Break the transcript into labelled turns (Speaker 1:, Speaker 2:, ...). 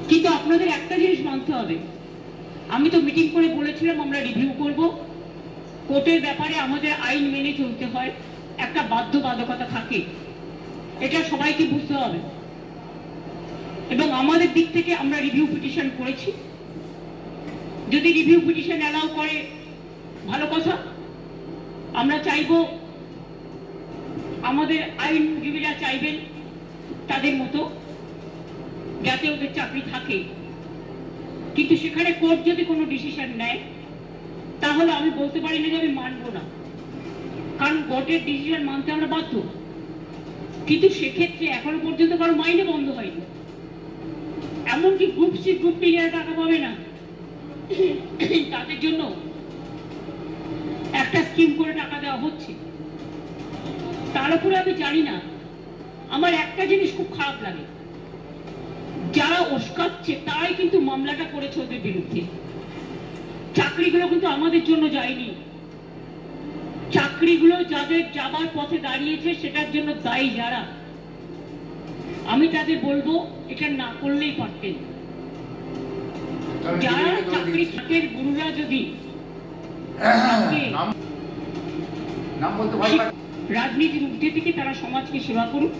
Speaker 1: কিন্তু আপনাদের একটা জিনিস মানতে হবে, আমি তো মিটিং করে বলেছিলাম আমরা রিভিউ করব, কোর্টের ব্যাপারে আমাদের আইন মেনে চলতে হয়, একটা বাধ্যবাধকতা থাকে, এটা সবাইকে বুঝতে হবে। এবং আমাদের দিক থেকে আমরা রিভিউ পিটিশন করেছি, যদি রিভিউ পিটিশন অ্যালাউ করে ভালো কথা। আমরা চাইব আমাদের আইনজীবীরা চাইবেন তাদের মতো যাতে ওদের চাকরি থাকে, কিন্তু সেখানে কোর্ট যদি কোনো ডিসিশন নেয় তাহলে আমি বলতে পারি না যে আমি মানবো না, কারণ কোর্টের ডিসিশন মানতে আমরা বাধ্য। কিন্তু সেক্ষেত্রে এখনো পর্যন্ত কারো মাইনে বন্ধ হয়নি, এমনকি গ্রুপ সি গ্রুপ টি যারা টাকা পাবে না তাদের জন্য একটা স্কিম করে টাকা দেওয়া হচ্ছে। তার উপরে আমি জানি না, আমার একটা জিনিস খুব খারাপ লাগে, যারা উস্কাচ্ছে তারাই কিন্তু মামলাটা করেছে ওদের বিরুদ্ধে। চাকরিগুলো কিন্তু আমাদের জন্য যায়নি, চাকরিগুলো যাদের যাবার পথে দাঁড়িয়েছে সেটার জন্য দায়ী যারা, আমি তাদের বলবো এটা না করলেই পারতেন। যারা চাকরি খাতের গুরুরা যদি রাজনীতির ঊর্ধ্বে থেকে তারা সমাজকে সেবা করুন,